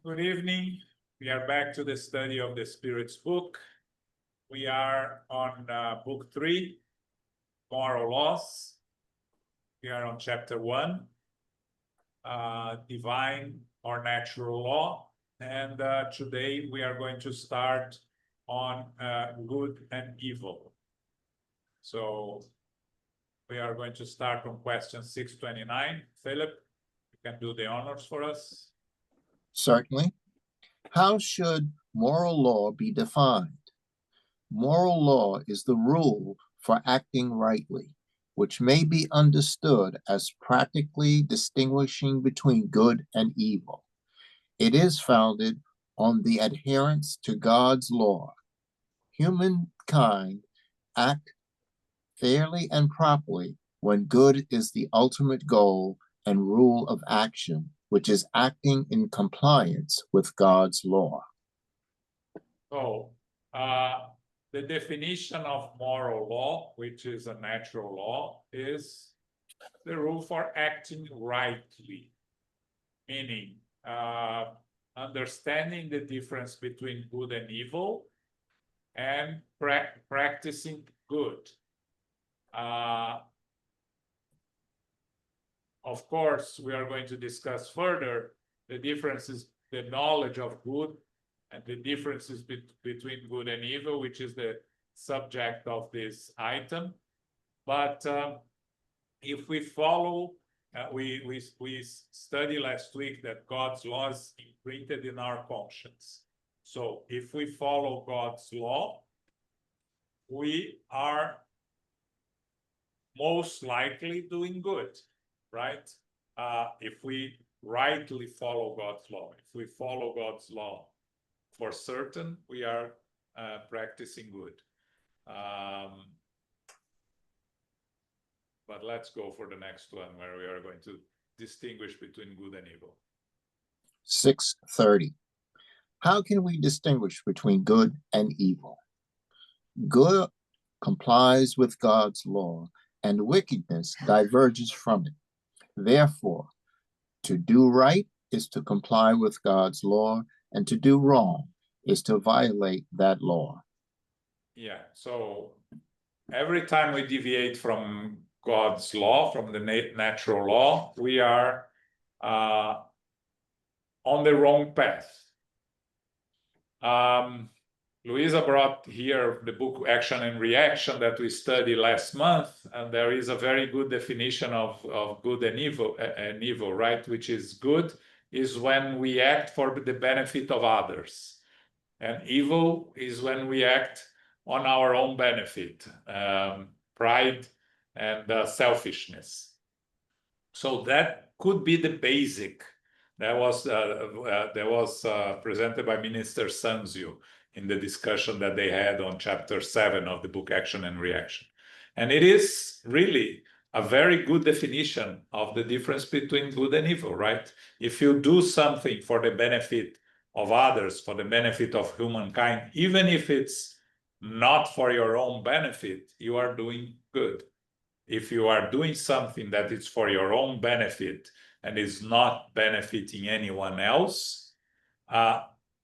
Good evening. We are back to the study of the Spirit's book. We are on book 3, Moral Laws. We are on chapter 1, Divine or Natural Law. And today we are going to start on good and evil. So we are going to start on question 629. Philip, you can do the honors for us. Certainly. How should moral law be defined? Moral law is the rule for acting rightly, which may be understood as practically distinguishing between good and evil. It is founded on the adherence to God's law. Humankind act fairly and properly when good is the ultimate goal and rule of action, which is acting in compliance with God's law. So, the definition of moral law, which is a natural law, is the rule for acting rightly, meaning understanding the difference between good and evil and practicing good. Of course, we are going to discuss further the differences, the knowledge of good and the differences between good and evil, which is the subject of this item. But if we follow, we studied last week that God's law is imprinted in our conscience. So if we follow God's law, we are most likely doing good, right? If we rightly follow God's law, if we follow God's law, for certain, we are practicing good. But let's go for the next one where we are going to distinguish between good and evil. 630. How can we distinguish between good and evil? Good complies with God's law, and wickedness diverges from it. Therefore, to do right is to comply with God's law, and to do wrong is to violate that law. Yeah, so every time we deviate from God's law, from the natural law, we are on the wrong path. Luisa brought here the book Action and Reaction that we studied last month, and there is a very good definition of good and evil, right? Which is good is when we act for the benefit of others, and evil is when we act on our own benefit, pride and selfishness. So that could be the basic. That was presented by Minister Sanzio in the discussion that they had on chapter 7 of the book Action and Reaction. And it is really a very good definition of the difference between good and evil, right? If you do something for the benefit of others, for the benefit of humankind, even if it's not for your own benefit, you are doing good. If you are doing something that is for your own benefit and is not benefiting anyone else,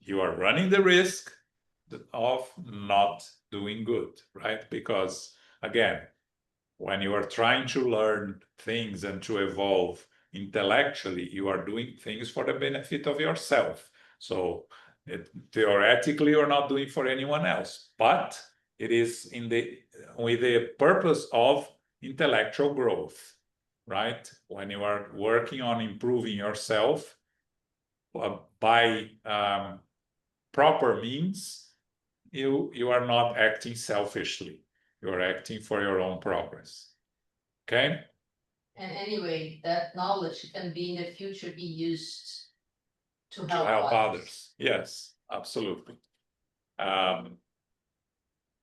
you are running the risk of not doing good, right? Because again, when you are trying to learn things and to evolve intellectually, you are doing things for the benefit of yourself. So theoretically, you're not doing for anyone else, but it is with the purpose of intellectual growth, right? When you are working on improving yourself by proper means, you are not acting selfishly. You are acting for your own progress. Okay? And anyway, that knowledge can be in the future be used to help others. Yes, absolutely. I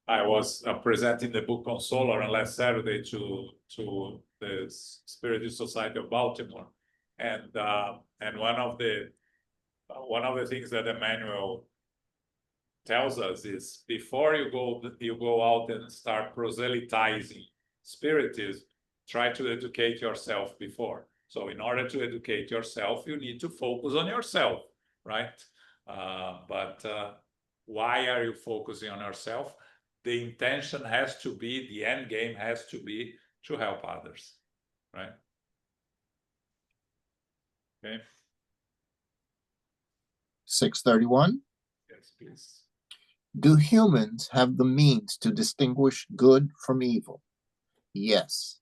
was presenting the book Consoler on last Saturday to the Spiritus Society of Baltimore, and one of the things that Emmanuel tells us is before you go out and start proselytizing Spiritism, try to educate yourself before. So in order to educate yourself, you need to focus on yourself. right? But why are you focusing on yourself? The intention has to be, the end game has to be to help others, right? Okay. 631. Yes, please. Do humans have the means to distinguish good from evil? Yes,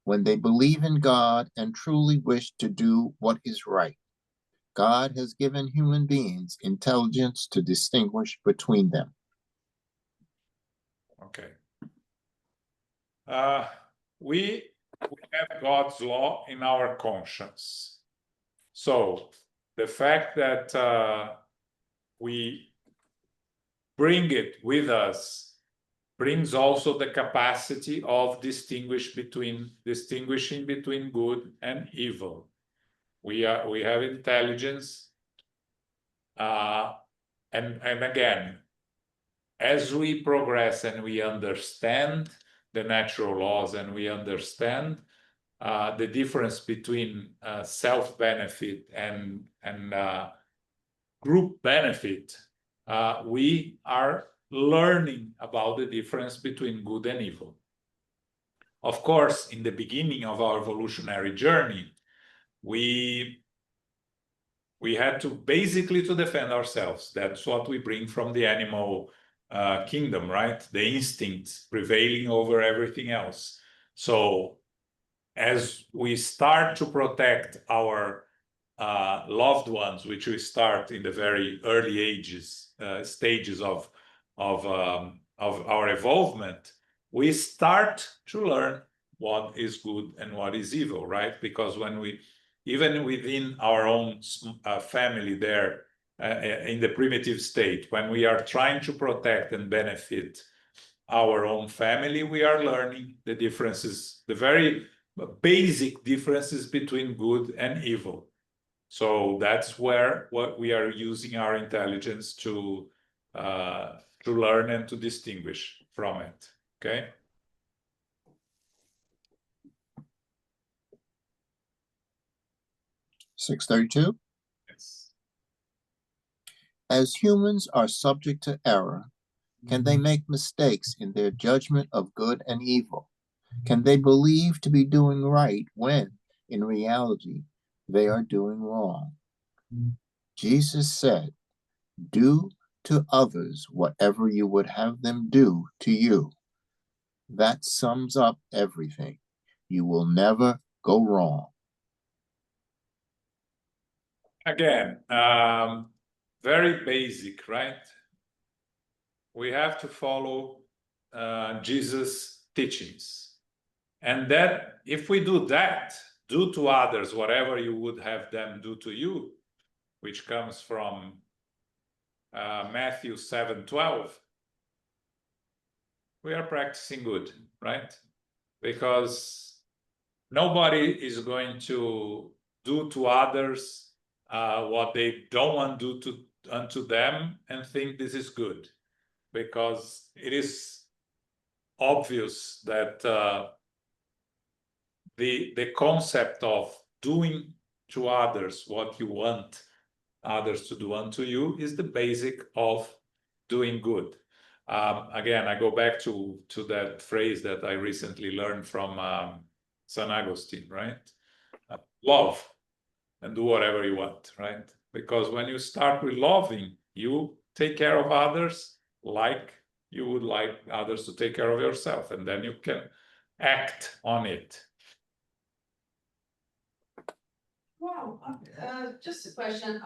when they believe in God and truly wish to do what is right. God has given human beings intelligence to distinguish between them. Okay. We have God's law in our conscience. So the fact that we bring it with us brings also the capacity of distinguishing between good and evil. We have intelligence, and again, as we progress and we understand the natural laws and we understand the difference between self-benefit and group benefit, we are learning about the difference between good and evil. Of course, in the beginning of our evolutionary journey, we had to basically to defend ourselves. That's what we bring from the animal kingdom, right? The instincts prevailing over everything else. So as we start to protect our loved ones, which we start in the very early stages of our evolvement, we start to learn what is good and what is evil, right? Because when we, even within our own family there, in the primitive state, when we are trying to protect and benefit our own family, we are learning the differences, the very basic differences between good and evil. So that's where what we are using our intelligence to learn and to distinguish from it. Okay. (632) Yes. As humans are subject to error, can they make mistakes in their judgment of good and evil? Can they believe to be doing right when, in reality, they are doing wrong? Jesus said, "Do to others whatever you would have them do to you." That sums up everything. You will never go wrong. Again, very basic, right? We have to follow Jesus' teachings. And that if we do that, do to others whatever you would have them do to you, which comes from Matthew 7:12, we are practicing good, right? Because nobody is going to do to others what they don't want to do unto them and think this is good, because it is obvious that the concept of doing to others what you want others to do unto you is the basic of doing good. Again, I go back to that phrase that I recently learned from St. Augustine, right? Love and do whatever you want, right? Because when you start with loving, you take care of others like you would like others to take care of yourself, and then you can act on it. Wow, just a question.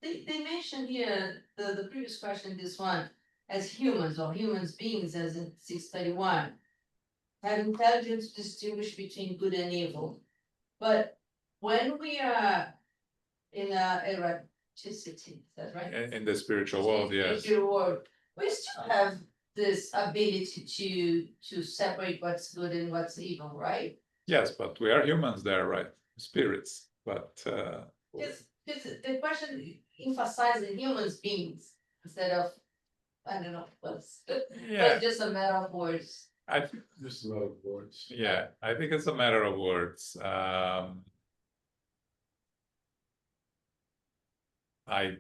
They mentioned here the previous question, this one, as humans or humans beings, as in 631, have intelligence to distinguish between good and evil. But when we are in a erraticity, is that right? In the spiritual world, yes. Spiritual world, we still have this ability to separate what's good and what's evil, right? Yes, but we are humans there, right? Spirits, but Just the question emphasizing humans beings instead of, I don't know, what's yeah, just a matter of words. I think Just a lot of words. yeah, I think it's a matter of words. I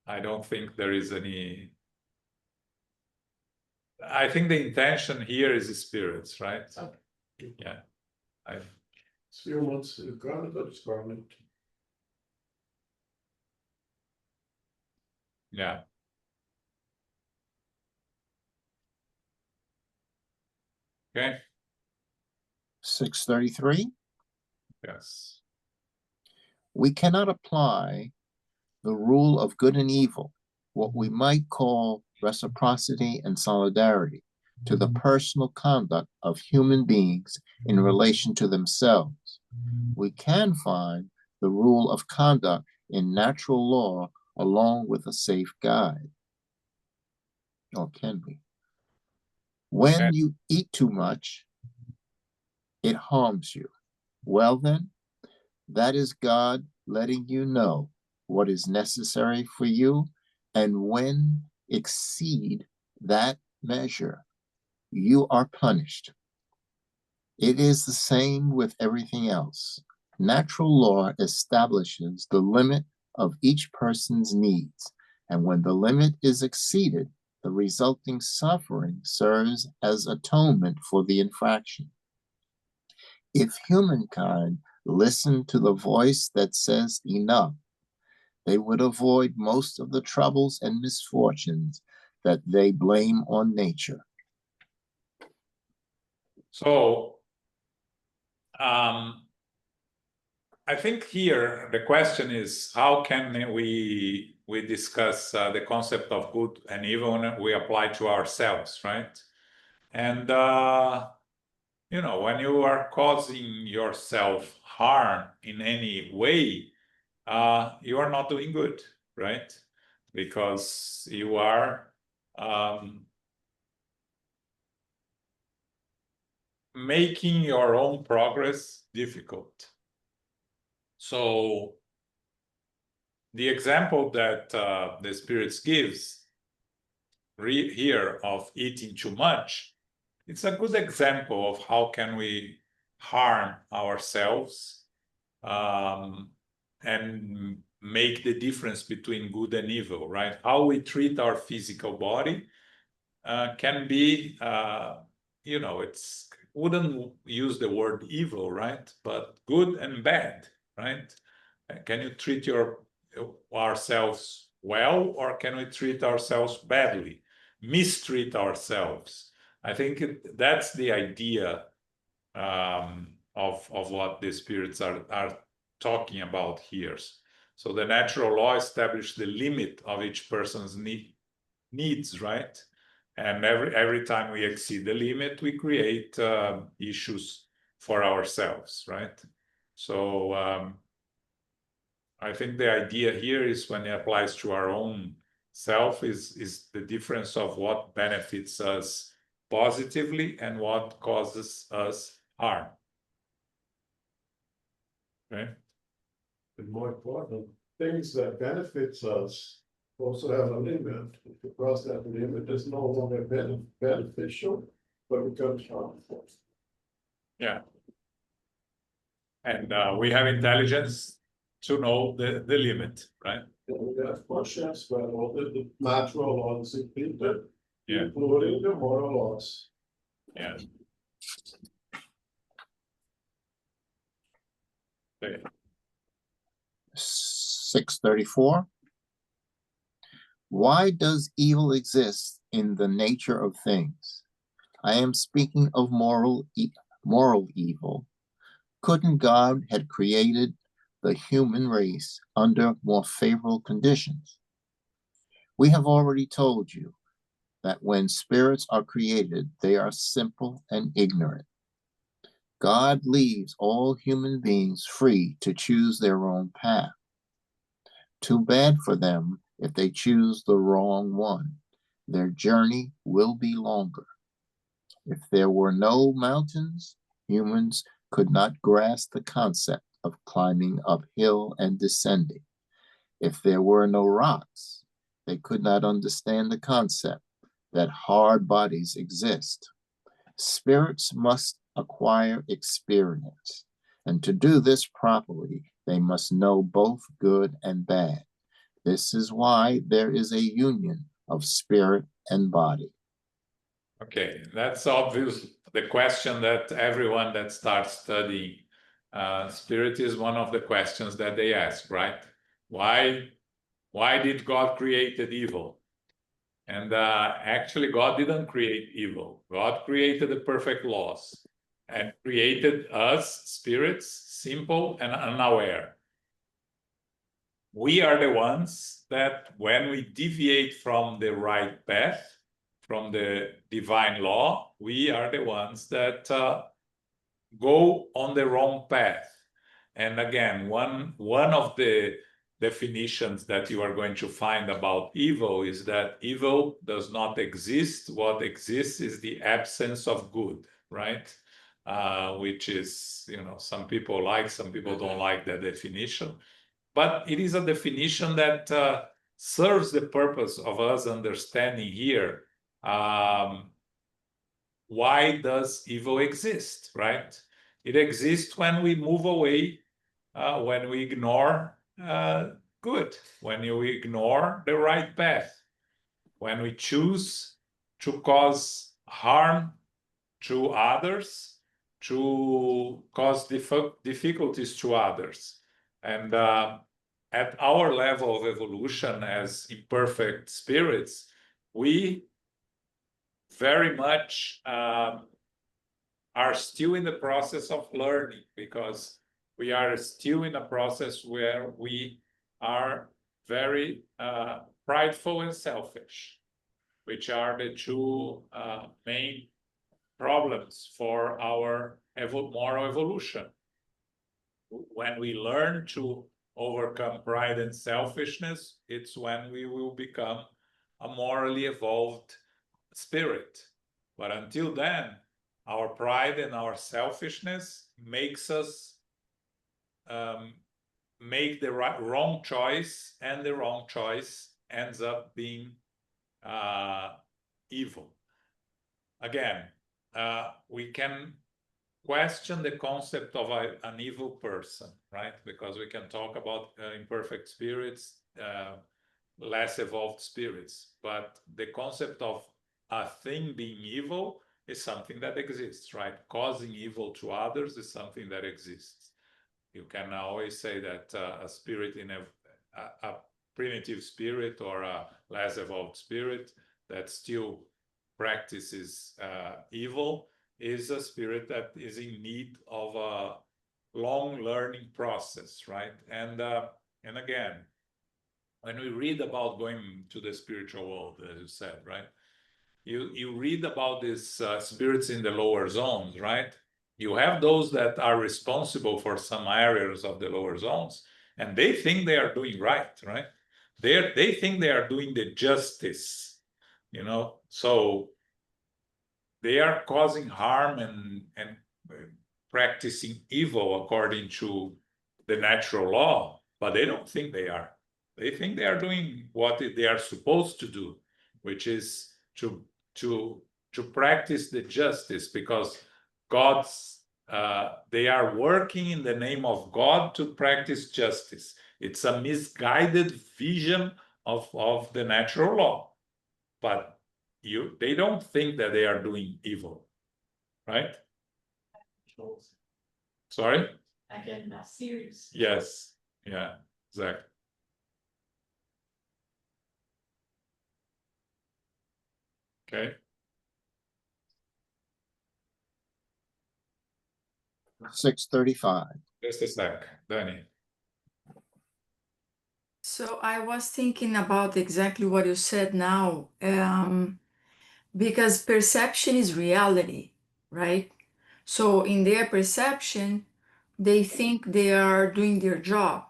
I don't think there is any. I think the intention here is spirits, right? Okay. Yeah. Sphere wants garment or just garment. Yeah. Okay. 633. Yes. We cannot apply the rule of good and evil, what we might call reciprocity and solidarity, to the personal conduct of human beings in relation to themselves. We can find the rule of conduct in natural law along with a safe guide. Or can we? When you eat too much, it harms you. Well then, that is God letting you know what is necessary for you, and when exceed that measure, you are punished. It is the same with everything else. Natural law establishes the limit of each person's needs, and when the limit is exceeded, the resulting suffering serves as atonement for the infraction. If humankind listened to the voice that says enough, they would avoid most of the troubles and misfortunes that they blame on nature. So, I think here the question is, how can we discuss the concept of good and evil when we apply to ourselves, right? And you know, when you are causing yourself harm in any way, you are not doing good, right? Because you are making your own progress difficult. So the example that the spirits gives here of eating too much, it's a good example of how can we harm ourselves and make the difference between good and evil, right? How we treat our physical body can be, you know, it's wouldn't use the word evil, right? But good and bad, right? Can you treat ourselves well, or can we treat ourselves badly, mistreat ourselves? I think that's the idea of what the spirits are talking about here. So the natural law establishes the limit of each person's needs, right? And every time we exceed the limit, we create issues for ourselves, right? So I think the idea here is, when it applies to our own self, is the difference of what benefits us positively and what causes us harm. Okay. And more important, things that benefits us also have a limit. If you cross that limit, it's no longer beneficial, but becomes harmful. Yeah. And we have intelligence to know the limit, right? And we have conscience, but all the natural laws included, Yeah. including the moral laws. Yeah. Okay. 634. Why does evil exist in the nature of things? I am speaking of moral evil. Couldn't God have created the human race under more favorable conditions? We have already told you that when spirits are created, they are simple and ignorant. God leaves all human beings free to choose their own path. Too bad for them if they choose the wrong one. Their journey will be longer. If there were no mountains, humans could not grasp the concept of climbing uphill and descending. If there were no rocks, they could not understand the concept that hard bodies exist. Spirits must acquire experience, and to do this properly, they must know both good and bad. This is why there is a union of spirit and body. Okay, that's obvious. The question that everyone that starts studying spirit is one of the questions that they ask, right? Why did God create evil? And actually, God didn't create evil. God created the perfect laws and created us, spirits, simple and unaware. We are the ones that when we deviate from the right path, from the divine law, we are the ones that go on the wrong path. And again, one of the definitions that you are going to find about evil is that evil does not exist. What exists is the absence of good, right? Which is, some people like, some people don't like that definition. But it is a definition that serves the purpose of us understanding here why does evil exist, right? It exists when we move away, when we ignore good, when you ignore the right path, when we choose to cause harm to others, to cause difficulties to others. And at our level of evolution as imperfect spirits, we very much are still in the process of learning, because we are still in a process where we are very prideful and selfish, which are the two main problems for our moral evolution. When we learn to overcome pride and selfishness, it's when we will become a morally evolved spirit. But until then, our pride and our selfishness makes us make the wrong choice, and the wrong choice ends up being evil. Again, we can question the concept of an evil person, right? Because we can talk about imperfect spirits, less evolved spirits, but the concept of a thing being evil is something that exists, right? Causing evil to others is something that exists. You can always say that a spirit in a primitive spirit or a less evolved spirit that still practices evil is a spirit that is in need of a long learning process, right? And again, when we read about going to the spiritual world, as you said, right? You read about these spirits in the lower zones, right? You have those that are responsible for some areas of the lower zones, and they think they are doing right? They think they are doing the justice, so they are causing harm and practicing evil according to the natural law, but they don't think they are. They think they are doing what they are supposed to do, which is to practice the justice, because they are working in the name of God to practice justice. It's a misguided vision of the natural law, but they don't think that they are doing evil, right? Sorry? Again, not serious. Yes, yeah, exactly. Okay, 635. just a sec, Danny. So I was thinking about exactly what you said now, because perception is reality, right? So in their perception, they think they are doing their job,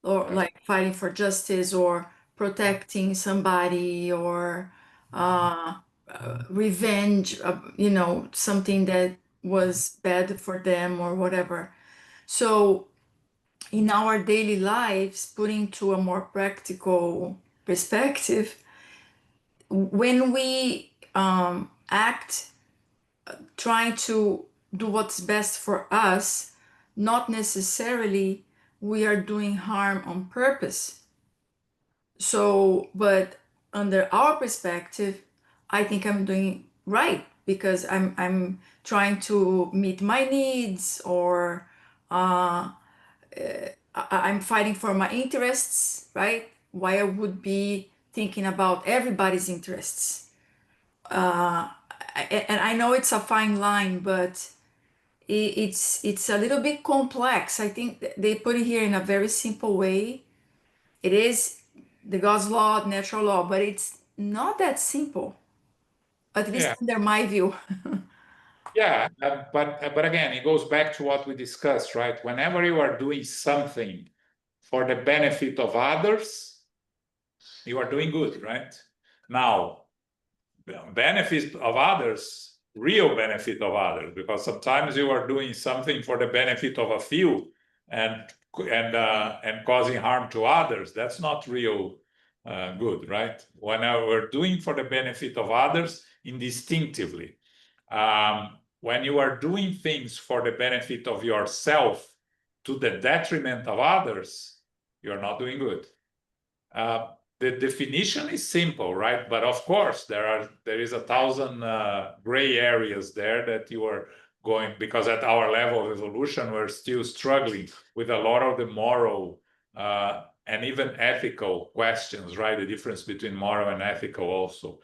or Right. like fighting for justice, or protecting somebody, or revenge, something that was bad for them or whatever. So in our daily lives, putting to a more practical perspective, when we act trying to do what's best for us, not necessarily we are doing harm on purpose. So, but under our perspective, I think I'm doing right because I'm trying to meet my needs, or I'm fighting for my interests, right? Why I would be thinking about everybody's interests. And I know it's a fine line, but it's a little bit complex. I think they put it here in a very simple way. It is the God's law, natural law, but it's not that simple, at least Yeah. under my view. Yeah, but again, it goes back to what we discussed, right? Whenever you are doing something for the benefit of others, you are doing good, right? Now, benefit of others, real benefit of others, because sometimes you are doing something for the benefit of a few and causing harm to others. That's not real good, right? When we're doing for the benefit of others instinctively. When you are doing things for the benefit of yourself to the detriment of others, you're not doing good. The definition is simple, right? But of course, there is 1,000 gray areas there that you are going, because at our level of evolution, we're still struggling with a lot of the moral and even ethical questions, right? The difference between moral and ethical also.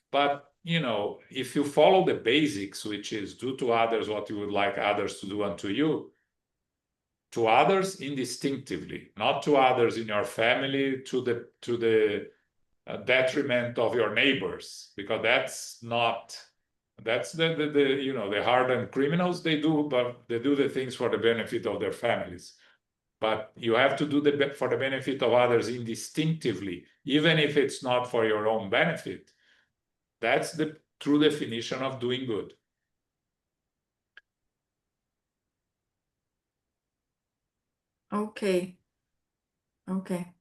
But you know, if you follow the basics, which is do to others what you would like others to do unto you, to others instinctively, not to others in your family, to the detriment of your neighbors, because that's the you know, the hardened criminals, they do the things for the benefit of their families. But you have to do for the benefit of others instinctively, even if it's not for your own benefit. That's the true definition of doing good. Okay. Okay.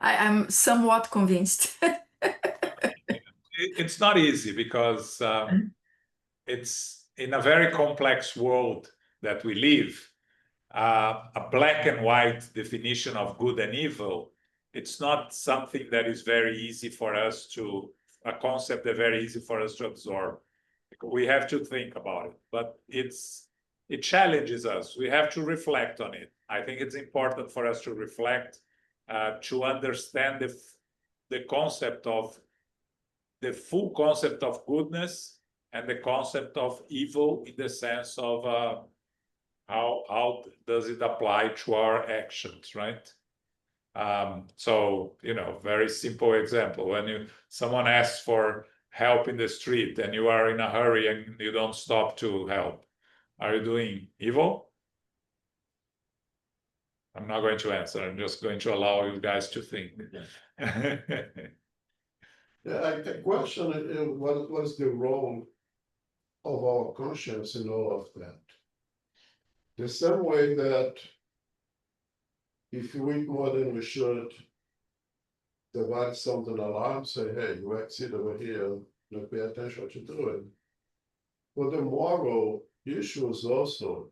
I'm somewhat convinced. It's not easy because it's in a very complex world that we live. A black and white definition of good and evil, it's not something that is very easy for us to, a concept that very easy for us to absorb. We have to think about it, but it challenges us. We have to reflect on it. I think it's important for us to reflect, to understand the concept of the full concept of goodness and the concept of evil, in the sense of how does it apply to our actions, right? So, you know, very simple example. When someone asks for help in the street and you are in a hurry and you don't stop to help, are you doing evil? I'm not going to answer. I'm just going to allow you guys to think. Yeah, I question what is the role of our conscience in all of that? The same way that if you eat more than we should, the body sounds an alarm, say, hey, you exceed over here, don't pay attention what you're doing. But the moral issues also,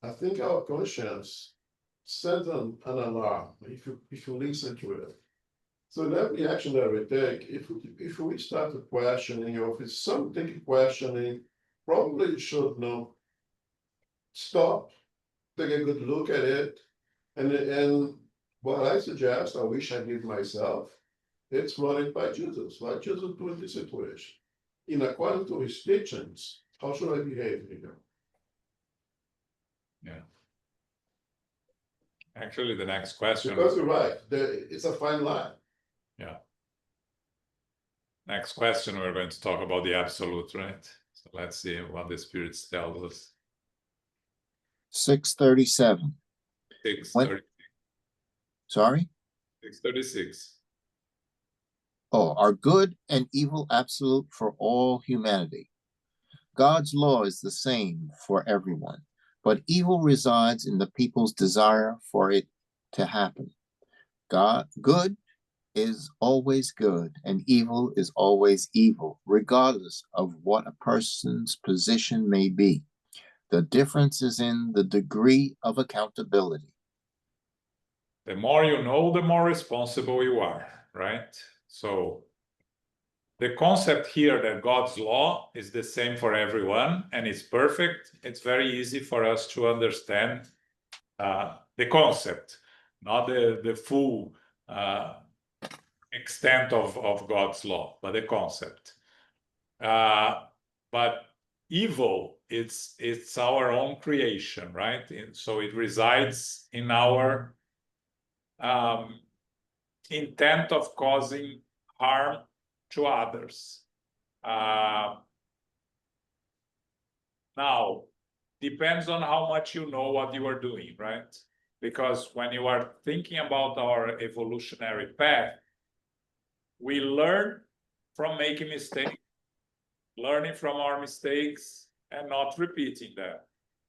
I think our conscience sends an alarm if you listen to it. So in every action that we take, if we start questioning, or if it's something questioning, probably you should know, stop, take a good look at it. And what I suggest, I wish I did myself, it's run it by Jesus. What Jesus do in this situation? In according to his teachings, how should I behave here? Yeah. Actually, the next question. Because you're right, it's a fine line. Yeah. Next question, we're going to talk about the absolute, right? So let's see what the spirits tell us. 637. 6:30. Sorry? 6:36. Oh, are good and evil absolute for all humanity? God's law is the same for everyone, but evil resides in the people's desire for it to happen. Good is always good, and evil is always evil, regardless of what a person's position may be. The difference is in the degree of accountability. The more you know, the more responsible you are, right? So the concept here that God's law is the same for everyone and it's perfect, it's very easy for us to understand the concept, not the full extent of God's law, but the concept. But evil, it's our own creation, right? So it resides in our intent of causing harm to others. Now, depends on how much you know what you are doing, right? Because when you are thinking about our evolutionary path, we learn from making mistakes, learning from our mistakes and not repeating them.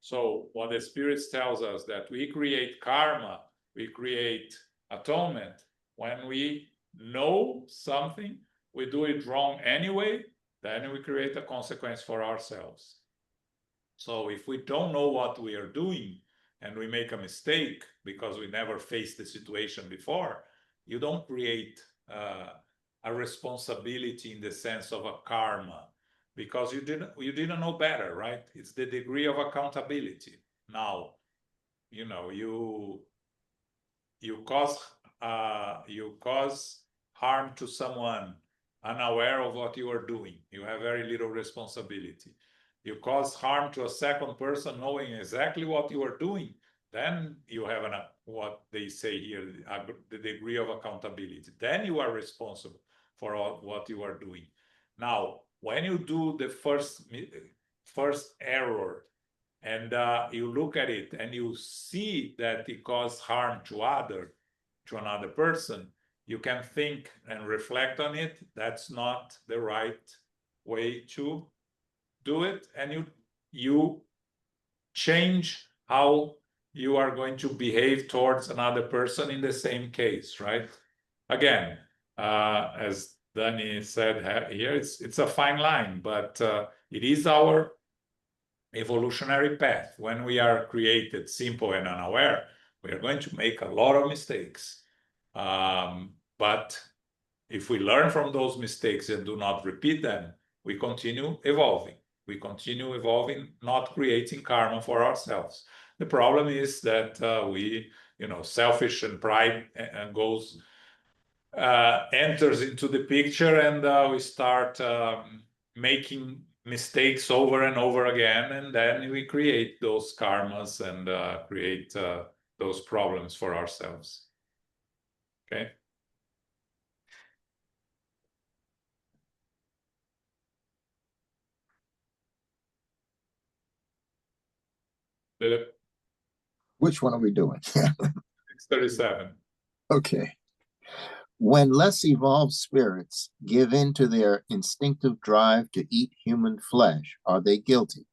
So what the Spirit tells us that we create karma, we create atonement when we know something, we do it wrong anyway, then we create a consequence for ourselves. So if we don't know what we are doing and we make a mistake because we never faced the situation before, you don't create a responsibility in the sense of a karma because you didn't know better, right? It's the degree of accountability. Now, you know, you cause harm to someone unaware of what you are doing. You have very little responsibility. You cause harm to a second person knowing exactly what you are doing, then you have what they say here, the degree of accountability. Then you are responsible for what you are doing. Now, when you do the first error and you look at it and you see that it caused harm to another person, you can think and reflect on it. That's not the right way to do it, and you change how you are going to behave towards another person in the same case, right? Again, as Danny said here, it's a fine line, but it is our evolutionary path. When we are created simple and unaware, we are going to make a lot of mistakes. But if we learn from those mistakes and do not repeat them, we continue evolving. We continue evolving, not creating karma for ourselves. The problem is that selfish and pride enters into the picture, and we start making mistakes over and over again, and then we create those karmas and create those problems for ourselves. Okay. Philip, Which one are we doing? 637. Okay. When less evolved spirits give in to their instinctive drive to eat human flesh, are they guilty?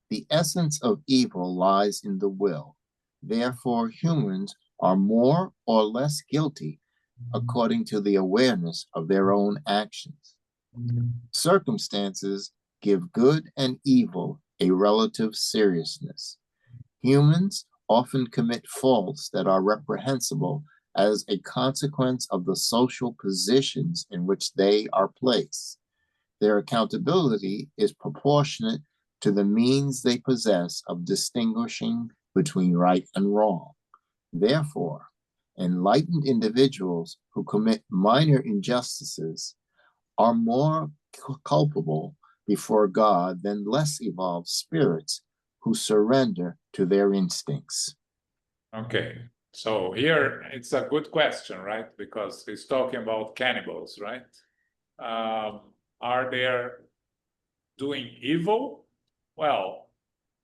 The essence of evil lies in the will. Therefore, humans are more or less guilty according to the awareness of their own actions. Circumstances give good and evil a relative seriousness. Humans often commit faults that are reprehensible as a consequence of the social positions in which they are placed. Their accountability is proportionate to the means they possess of distinguishing between right and wrong. Therefore, enlightened individuals who commit minor injustices are more culpable before God than less evolved spirits who surrender to their instincts. Okay, so here it's a good question, right? Because he's talking about cannibals, right? Are they doing evil? Well,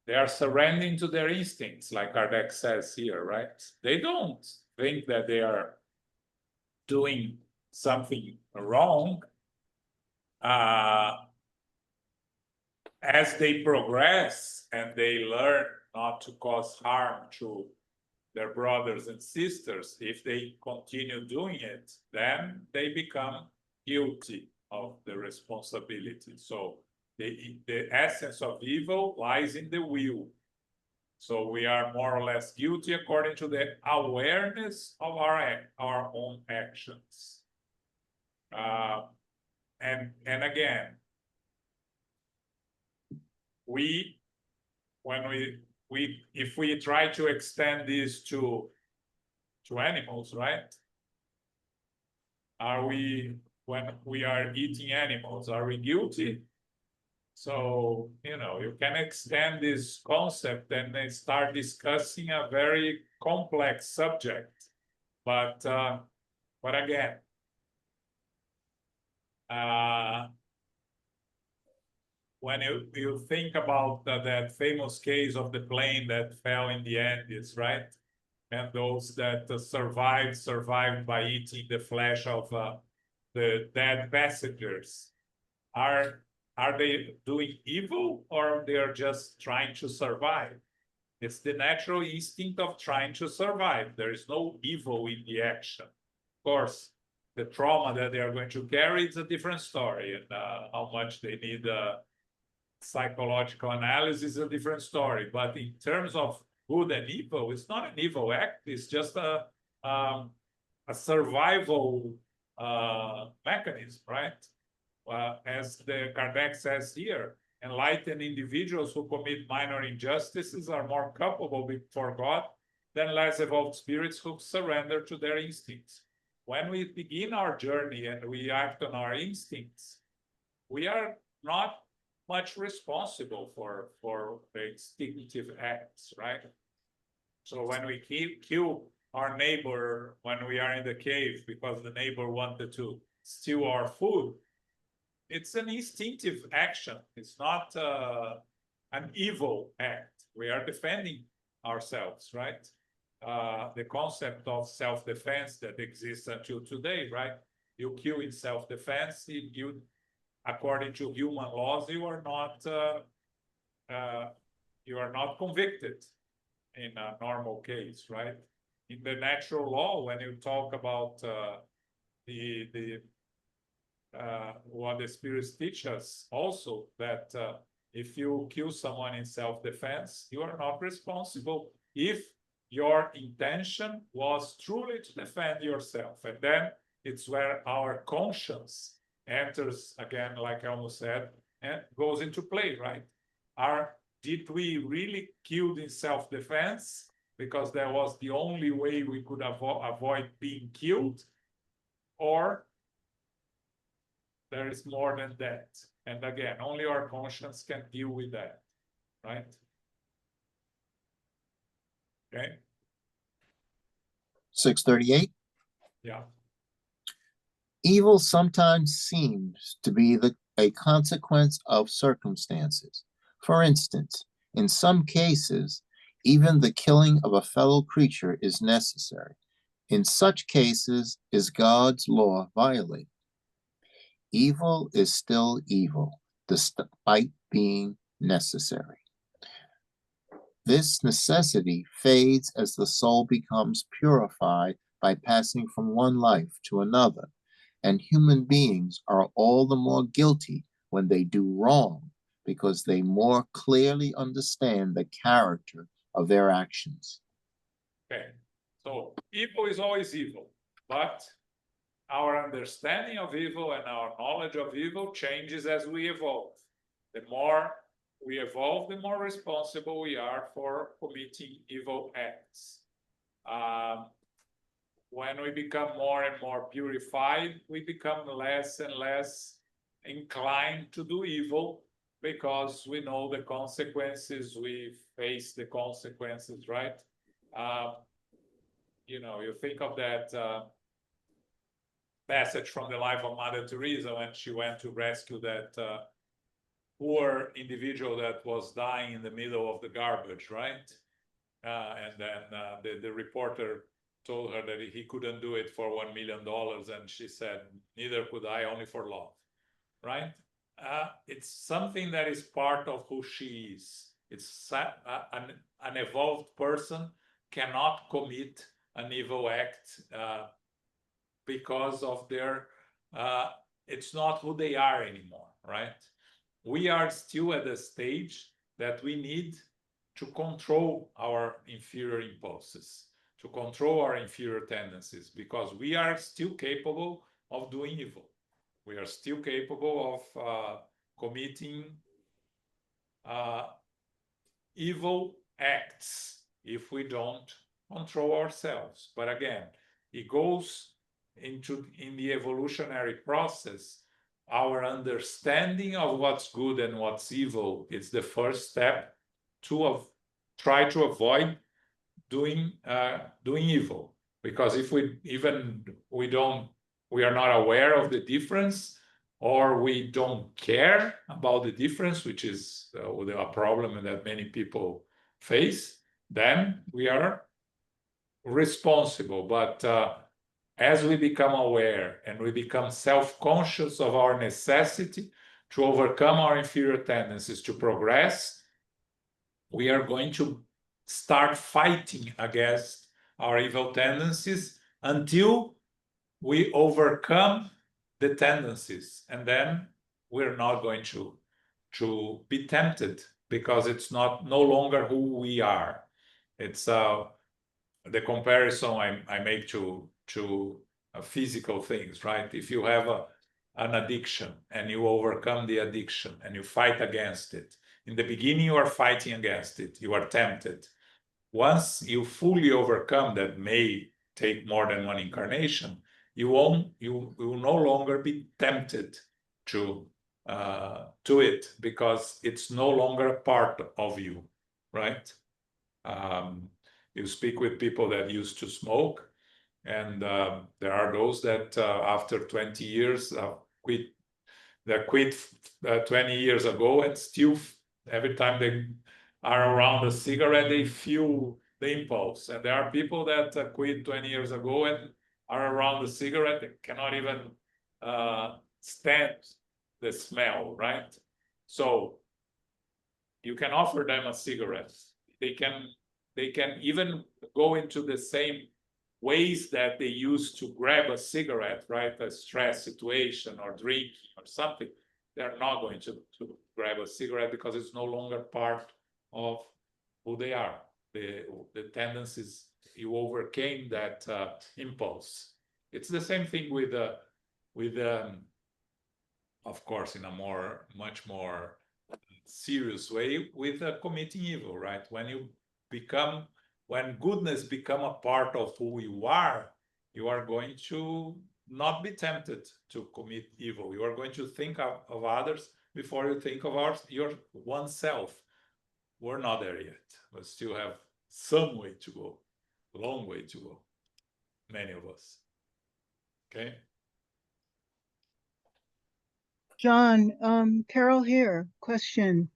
they are surrendering to their instincts, like Kardec says here, right? They don't think that they are doing something wrong. As they progress and they learn not to cause harm to their brothers and sisters, if they continue doing it, then they become guilty of the responsibility. So the essence of evil lies in the will. So we are more or less guilty according to the awareness of our own actions. And again, if we try to extend this to animals, right? When we are eating animals, are we guilty? So, you can extend this concept and then start discussing a very complex subject. But again, when you think about that famous case of the plane that fell in the Andes, right? And those that survived by eating the flesh of the dead passengers, are they doing evil, or they are just trying to survive? It's the natural instinct of trying to survive. There is no evil in the action. Of course, the trauma that they are going to carry is a different story, and how much they need psychological analysis is a different story. But in terms of good and evil, it's not an evil act. It's just a survival mechanism, right? As the Kardec says here, enlightened individuals who commit minor injustices are more culpable before God than less evolved spirits who surrender to their instincts. When we begin our journey and we act on our instincts, we are not much responsible for the instinctive acts, right? So when we kill our neighbor when we are in the cave because the neighbor wanted to steal our food, it's an instinctive action. It's not an evil act. We are defending ourselves, right? The concept of self-defense that exists until today, right? You kill in self-defense, according to human laws, you are not convicted in a normal case, right? In the natural law, when you talk about what the spirits teach us also, that if you kill someone in self-defense, you are not responsible if your intention was truly to defend yourself. And then it's where our conscience enters again, like I almost said, and goes into play, right? Did we really kill in self-defense because that was the only way we could avoid being killed? Or there is more than that? And again, only our conscience can deal with that, right? Okay. 638. Yeah. Evil sometimes seems to be a consequence of circumstances. For instance, in some cases, even the killing of a fellow creature is necessary. In such cases, is God's law violated? Evil is still evil, despite being necessary. This necessity fades as the soul becomes purified by passing from one life to another, and human beings are all the more guilty when they do wrong because they more clearly understand the character of their actions. Okay, so evil is always evil, but our understanding of evil and our knowledge of evil changes as we evolve. The more we evolve, the more responsible we are for committing evil acts. When we become more and more purified, we become less and less inclined to do evil because we know the consequences, we face the consequences, right? You think of that passage from the life of Mother Teresa when she went to rescue that poor individual that was dying in the middle of the garbage, right? And then the reporter told her that he couldn't do it for $1 million, and she said, neither could I, only for love, right? It's something that is part of who she is. It's an evolved person cannot commit an evil act because of their, it's not who they are anymore, right? we are still at the stage that we need to control our inferior impulses, to control our inferior tendencies, because we are still capable of doing evil. We are still capable of committing evil acts if we don't control ourselves. But again, it goes in the evolutionary process. Our understanding of what's good and what's evil is the first step to try to avoid doing evil. Because if we are not aware of the difference, or we don't care about the difference, which is a problem that many people face, then we are responsible. But as we become aware and we become self-conscious of our necessity to overcome our inferior tendencies to progress, we are going to start fighting against our evil tendencies until we overcome the tendencies, and then we're not going to be tempted, because it's no longer who we are. It's the comparison I make to physical things, right? If you have an addiction and you overcome the addiction and you fight against it, in the beginning you are fighting against it, you are tempted. Once you fully overcome, that may take more than one incarnation, you will no longer be tempted to it, because it's no longer a part of you, right? You speak with people that used to smoke, and there are those that after 20 years quit 20 years ago, and still every time they are around a cigarette, they feel the impulse. And there are people that quit 20 years ago and are around the cigarette, they cannot even stand the smell, right? So you can offer them a cigarette. They can even go into the same ways that they used to grab a cigarette, right? A stress situation or drinking or something. They're not going to grab a cigarette, because it's no longer part of who they are. The tendencies, you overcame that impulse. It's the same thing with of course, in a much more serious way, with committing evil, right? When goodness become a part of who you are going to not be tempted to commit evil. You are going to think of others before you think of your oneself. We're not there yet. We still have some way to go, a long way to go, many of us. Okay. John, Carol here. Question.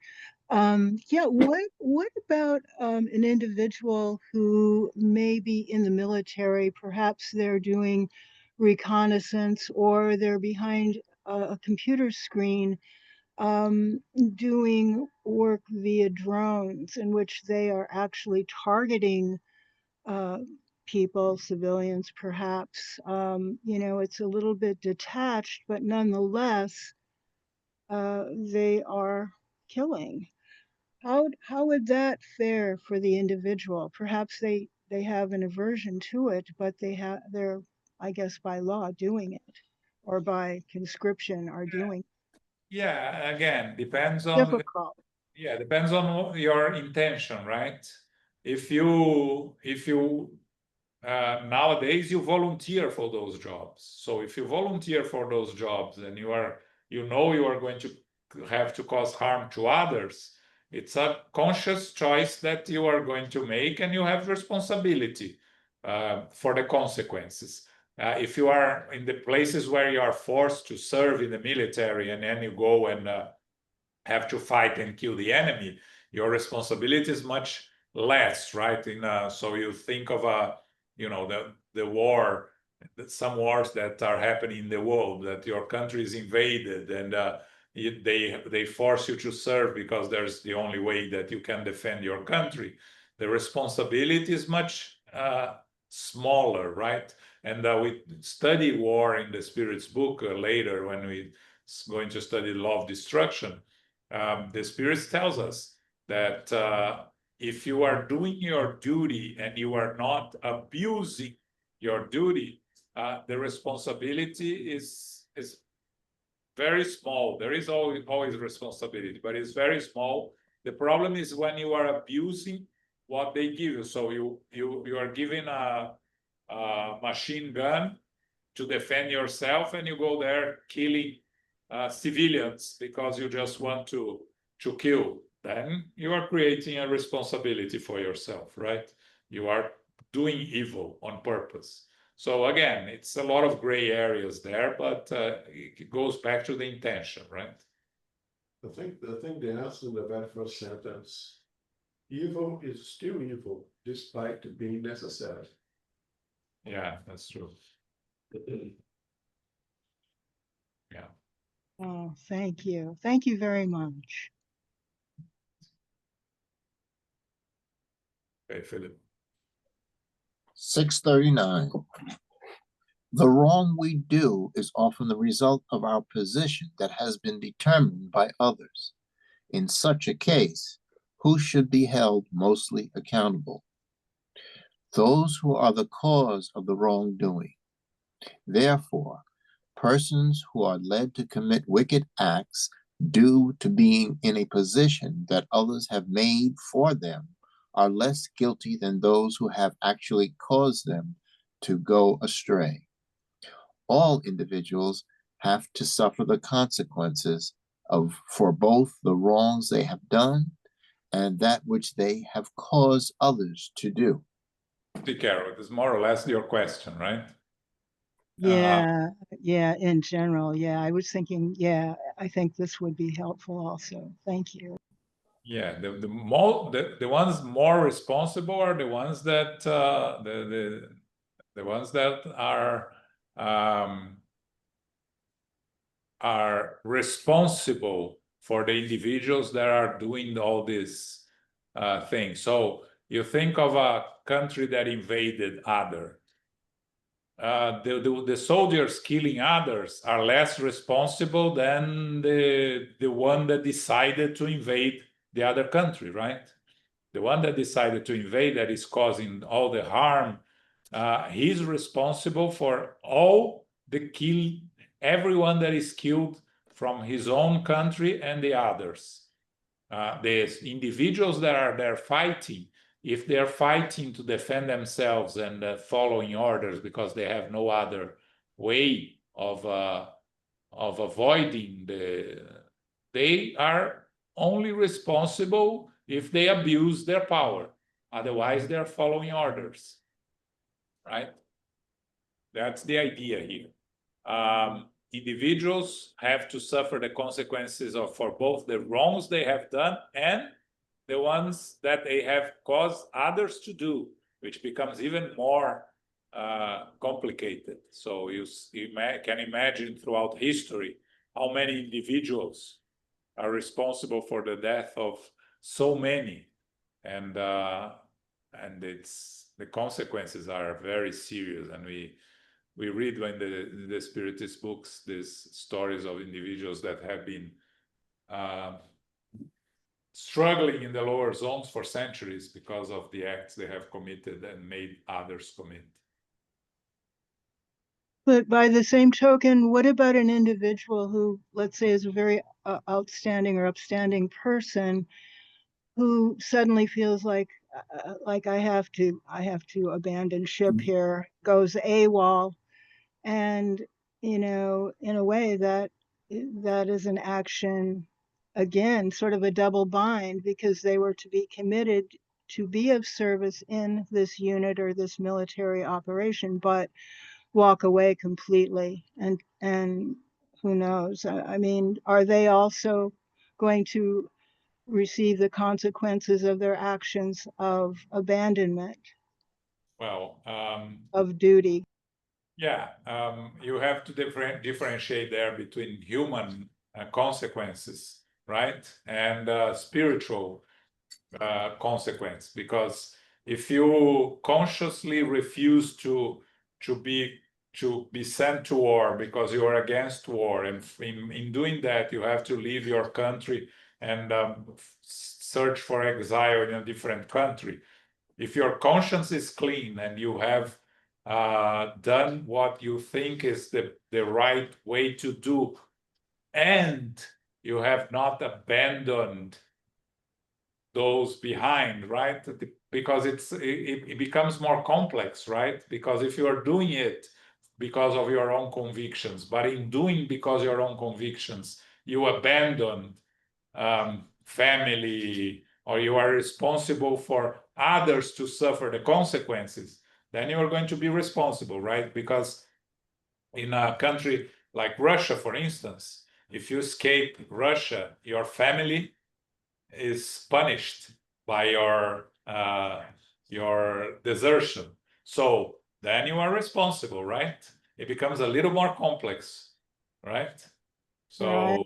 Yeah, what about an individual who may be in the military? Perhaps they're doing reconnaissance, or they're behind a computer screen doing work via drones, in which they are actually targeting people, civilians perhaps. It's a little bit detached, but nonetheless, they are killing. How would that fare for the individual? Perhaps they have an aversion to it, but they're, I guess, by law doing it, or by conscription are doing. Yeah, again, depends on Difficult. Yeah, depends on your intention, right? If you nowadays you volunteer for those jobs. So if you volunteer for those jobs and you are going to have to cause harm to others, it's a conscious choice that you are going to make, and you have responsibility for the consequences. If you are in the places where you are forced to serve in the military, and then you go and have to fight and kill the enemy, your responsibility is much less, right? So you think of the war, some wars that are happening in the world, that your country is invaded, and they force you to serve because there's the only way that you can defend your country. The responsibility is much smaller, right? And we study war in the Spirit's book later, when we going to study law of destruction. the Spirit tells us that if you are doing your duty and you are not abusing your duty, the responsibility is very small. There is always responsibility, but it's very small. The problem is when you are abusing what they give you. So you are given a machine gun to defend yourself, and you go there killing civilians because you just want to kill. Then you are creating a responsibility for yourself, right? You are doing evil on purpose. So again, it's a lot of gray areas there, but it goes back to the intention, right? I think they asked in the very first sentence, evil is still evil despite being necessary. Yeah, that's true. Yeah. Oh, thank you. Thank you very much. Okay, Philip. 639. The wrong we do is often the result of our position that has been determined by others. In such a case, who should be held mostly accountable? Those who are the cause of the wrongdoing. Therefore, persons who are led to commit wicked acts due to being in a position that others have made for them are less guilty than those who have actually caused them to go astray. All individuals have to suffer the consequences for both the wrongs they have done and that which they have caused others to do. Carol, it's more or less your question, right? Yeah, in general, yeah. I was thinking, yeah, I think this would be helpful also. Thank you. Yeah, the ones more responsible are the ones that the ones that are responsible for the individuals that are doing all these things. So you think of a country that invaded other. The soldiers killing others are less responsible than the one that decided to invade the other country, right? The one that decided to invade, that is causing all the harm, he's responsible for all the everyone that is killed from his own country and the others. The individuals that are there fighting, if they're fighting to defend themselves and following orders because they have no other way of avoiding they are only responsible if they abuse their power. Otherwise, they're following orders, right? That's the idea here. Individuals have to suffer the consequences for both the wrongs they have done and the ones that they have caused others to do, which becomes even more complicated. So you can imagine throughout history how many individuals are responsible for the death of so many, and the consequences are very serious. And we read in the Spiritist books these stories of individuals that have been struggling in the lower zones for centuries because of the acts they have committed and made others commit. But by the same token, what about an individual who, let's say, is a very outstanding or upstanding person who suddenly feels like I have to abandon ship here, goes AWOL, and in a way that is an action, again, sort of a double bind, because they were to be committed to be of service in this unit or this military operation, but walk away completely, and who knows? I mean, are they also going to receive the consequences of their actions of abandonment? Well, of duty? Yeah, you have to differentiate there between human consequences, right, and spiritual consequence. Because if you consciously refuse to be sent to war because you are against war, and in doing that you have to leave your country and search for exile in a different country. If your conscience is clean and you have done what you think is the right way to do, and you have not abandoned those behind, right? Because it becomes more complex, right? Because if you are doing it because of your own convictions, but in doing because your own convictions, you abandon family, or you are responsible for others to suffer the consequences, then you are going to be responsible, right? Because in a country like Russia, for instance, if you escape Russia, your family is punished by your desertion. So then you are responsible, right? It becomes a little more complex, right? So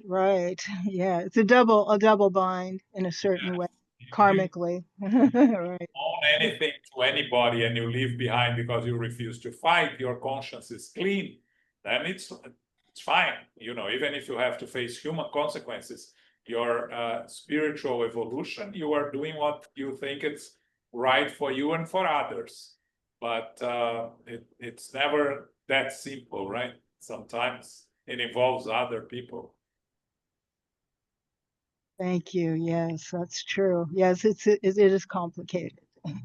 Right. Yeah, it's a double bind in a certain way, if you karmically. Right. own anything to anybody and you leave behind because you refuse to fight, your conscience is clean, then it's fine. You know, even if you have to face human consequences, your spiritual evolution, you are doing what you think it's right for you and for others. But it's never that simple, right? Sometimes it involves other people. Thank you. Yes, that's true. Yes, it is complicated.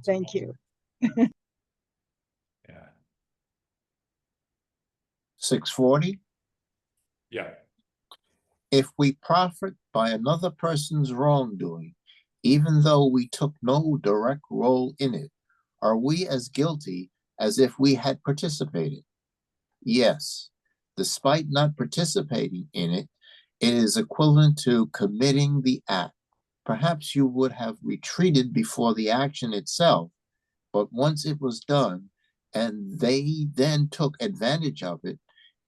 Thank you. Yeah. 640. Yeah. If we profit by another person's wrongdoing, even though we took no direct role in it, are we as guilty as if we had participated? Yes. Despite not participating in it, it is equivalent to committing the act. Perhaps you would have retreated before the action itself, but once it was done and they then took advantage of it,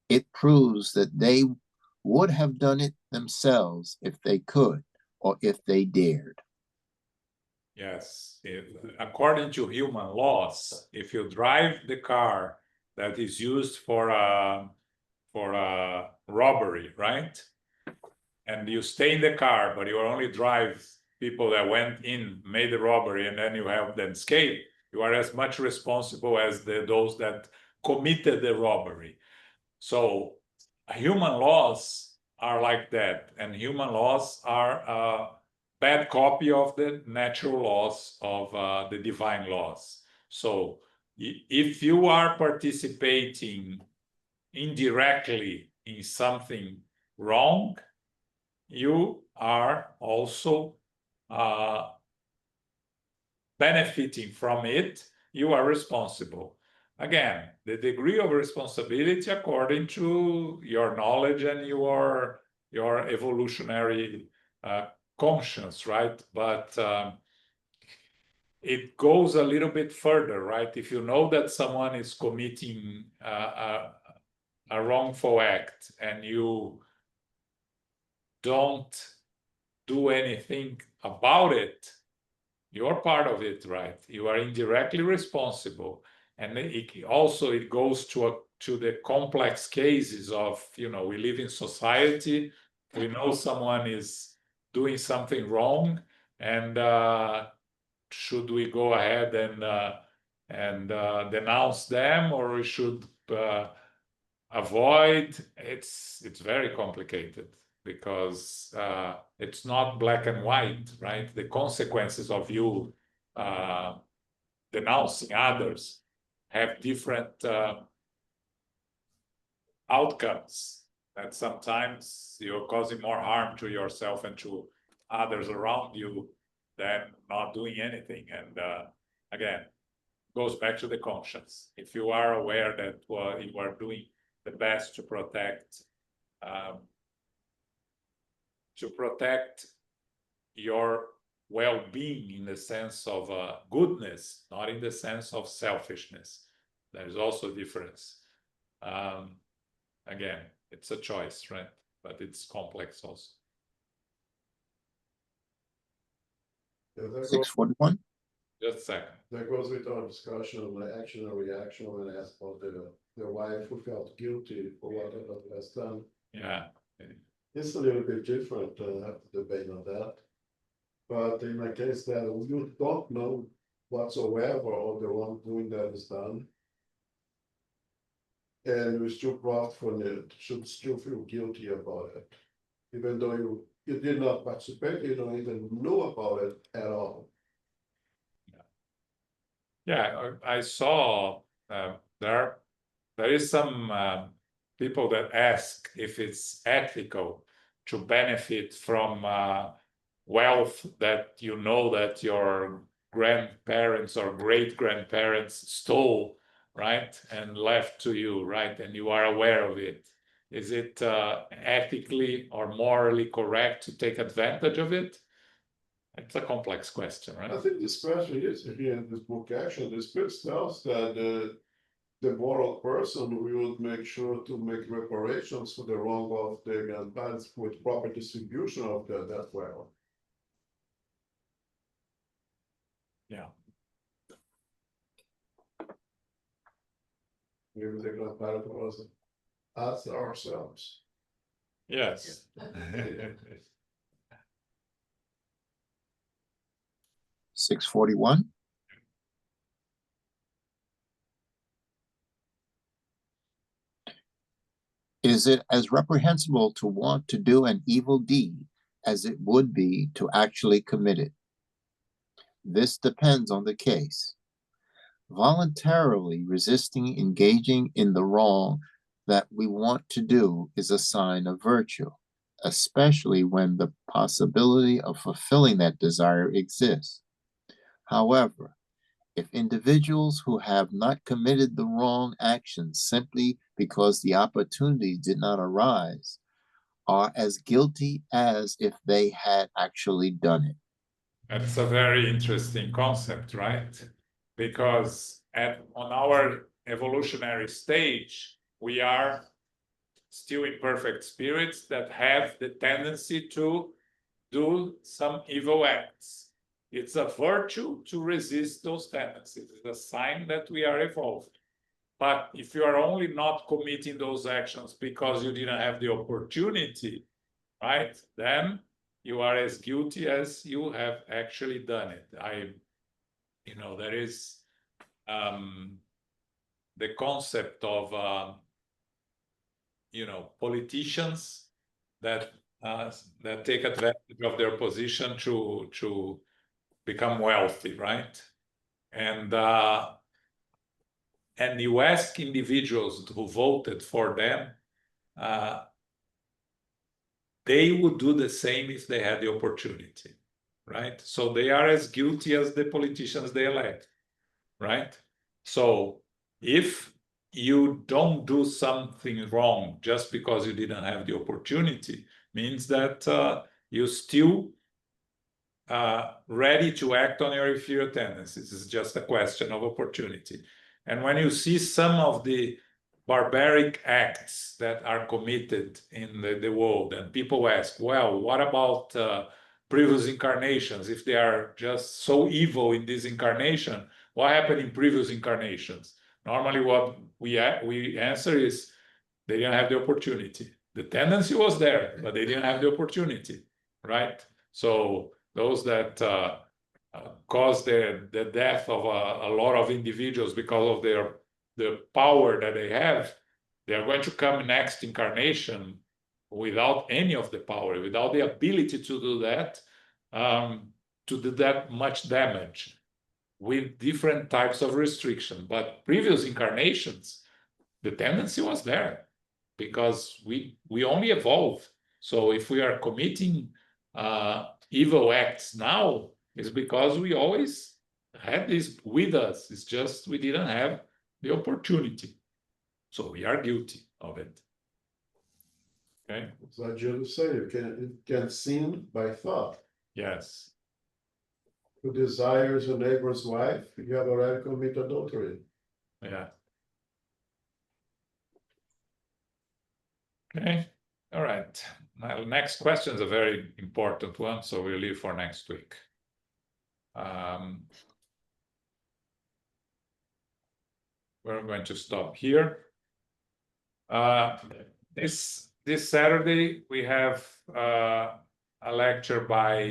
it proves that they would have done it themselves if they could or if they dared. Yes, according to human laws, if you drive the car that is used for a robbery, right? And you stay in the car, but you only drive people that went in, made the robbery, and then you help them escape, you are as much responsible as those that committed the robbery. So human laws are like that, and human laws are a bad copy of the natural laws of the divine laws. So if you are participating indirectly in something wrong, you are also benefiting from it. You are responsible. Again, the degree of responsibility according to your knowledge and your evolutionary conscience, right? But it goes a little bit further, right? If you know that someone is committing a wrongful act and you don't do anything about it, you're part of it, right? You are indirectly responsible. And it goes to the complex cases of, you know, we live in society, we know someone is doing something wrong, and should we go ahead and denounce them, or we should avoid? It's very complicated, because it's not black and white, right? The consequences of you denouncing others have different outcomes, and sometimes you're causing more harm to yourself and to others around you than not doing anything. And again, goes back to the conscience. If you are aware that you are doing the best to protect your well-being in the sense of goodness, not in the sense of selfishness. There's also a difference. Again, it's a choice, right? But it's complex also. Yeah, that goes, 641. Just a second. that goes with our discussion on the action and reaction when I asked about the wife who felt guilty for what has done. Yeah. It's a little bit different, I have to debate on that. But in my case, that you don't know whatsoever of the wrongdoing that is done. And you still brought from it, should still feel guilty about it. Even though you did not participate, you don't even know about it at all. Yeah, I saw there is some people that ask if it's ethical to benefit from wealth that you know that your grandparents or great grandparents stole, right, and left to you, right, and you are aware of it. Is it ethically or morally correct to take advantage of it? It's a complex question, right? I think this question is here in this book, actually, the Spirit tells that the moral person will make sure to make reparations for the wrong of their grandparents with proper distribution of that wealth. Yeah. Maybe the grandparent was us ourselves. Yes. 641. Is it as reprehensible to want to do an evil deed as it would be to actually commit it? This depends on the case. Voluntarily resisting engaging in the wrong that we want to do is a sign of virtue, especially when the possibility of fulfilling that desire exists. However, if individuals who have not committed the wrong actions simply because the opportunity did not arise are as guilty as if they had actually done it. That's a very interesting concept, right? Because on our evolutionary stage, we are still imperfect spirits that have the tendency to do some evil acts. It's a virtue to resist those tendencies. It's a sign that we are evolved. But if you are only not committing those actions because you didn't have the opportunity, right, then you are as guilty as you have actually done it. There is the concept of, politicians that take advantage of their position to become wealthy, right? And you ask individuals who voted for them, they would do the same if they had the opportunity, right? So they are as guilty as the politicians they elect, right? So if you don't do something wrong just because you didn't have the opportunity, means that you still ready to act on your inferior tendencies. It's just a question of opportunity. And when you see some of the barbaric acts that are committed in the world, and people ask, well, what about previous incarnations? If they are just so evil in this incarnation, what happened in previous incarnations? Normally what we answer is they didn't have the opportunity. The tendency was there, but they didn't have the opportunity, right? So those that caused the death of a lot of individuals because of the power that they have, they are going to come next incarnation without any of the power, without the ability to do that, to do that much damage, with different types of restriction. But previous incarnations, the tendency was there because we only evolve. So if we are committing evil acts now, it's because we always had this with us. It's just we didn't have the opportunity. So we are guilty of it. Okay? So Jesus said, you can sin by thought. Yes. Who desires your neighbor's wife, you have already committed adultery. Yeah. Okay. All right. Now, next question is a very important one, so we'll leave for next week. We're going to stop here. This this Saturday, we have a lecture by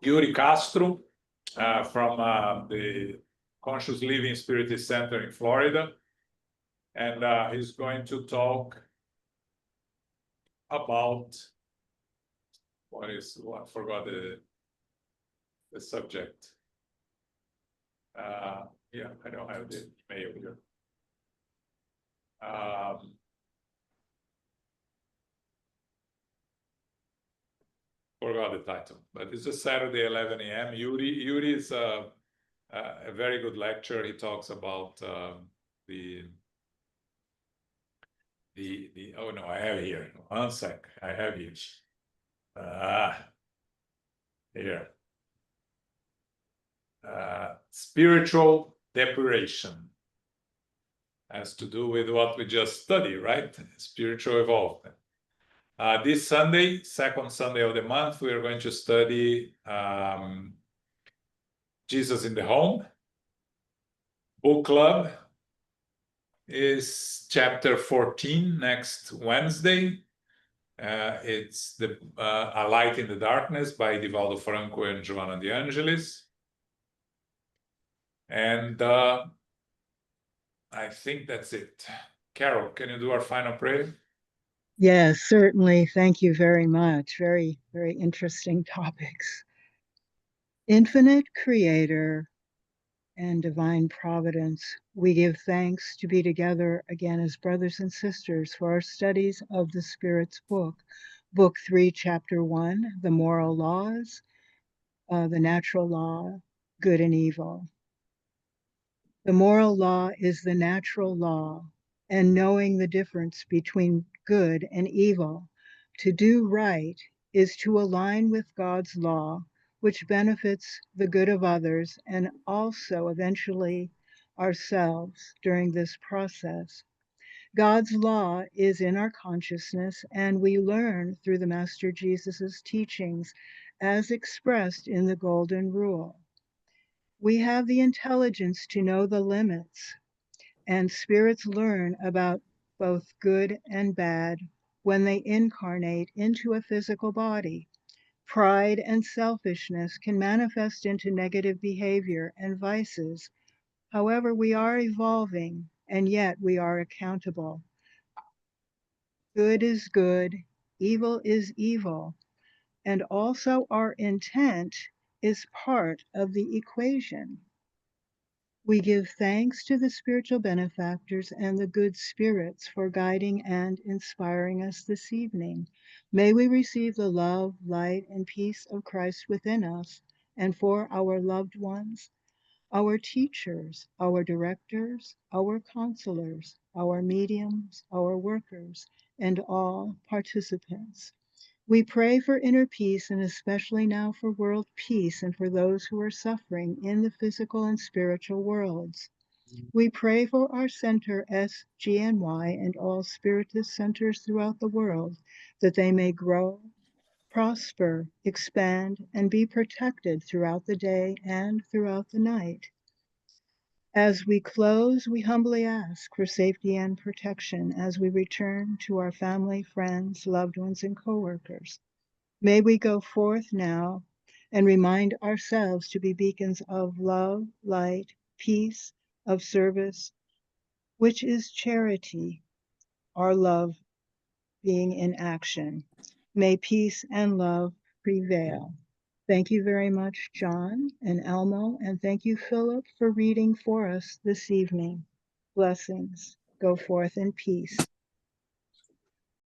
Yuri Castro from the Conscious Living Spiritist Center in Florida. And he's going to talk about I forgot the subject. Yeah, I don't have the email here. Forgot the title, but it's a Saturday, 11 a.m. Yuri is a very good lecture. He talks about the oh no, I have it here. One sec, I have it. Here. Spiritual depuration has to do with what we just studied, right? Spiritual evolvement. This Sunday, second Sunday of the month, we are going to study Jesus in the Home. Book club is chapter 14 next Wednesday. It's A Light in the Darkness by Divaldo Franco and Giovanna De Angelis. And I think that's it. Carol, can you do our final prayer? Yes, certainly. Thank you very much. Very, very interesting topics. Infinite Creator and Divine Providence, we give thanks to be together again as brothers and sisters for our studies of the Spirit's book. Book 3, Chapter 1, The Moral Laws, the Natural Law, Good and Evil. The moral law is the natural law, and knowing the difference between good and evil, to do right is to align with God's law, which benefits the good of others and also eventually ourselves during this process. God's law is in our consciousness, and we learn through the Master Jesus's teachings as expressed in the Golden Rule. We have the intelligence to know the limits, and spirits learn about both good and bad when they incarnate into a physical body. Pride and selfishness can manifest into negative behavior and vices. However, we are evolving, and yet we are accountable. Good is good, evil is evil, and also our intent is part of the equation. We give thanks to the spiritual benefactors and the good spirits for guiding and inspiring us this evening. May we receive the love, light, and peace of Christ within us and for our loved ones, our teachers, our directors, our counselors, our mediums, our workers, and all participants. We pray for inner peace, and especially now for world peace and for those who are suffering in the physical and spiritual worlds. We pray for our center, SGNY, and all spiritist centers throughout the world, that they may grow, prosper, expand, and be protected throughout the day and throughout the night. As we close, we humbly ask for safety and protection as we return to our family, friends, loved ones, and coworkers. May we go forth now and remind ourselves to be beacons of love, light, peace, of service, which is charity, our love being in action. May peace and love prevail. Thank you very much, John and Elmo, and thank you, Philip, for reading for us this evening. Blessings. Go forth in peace.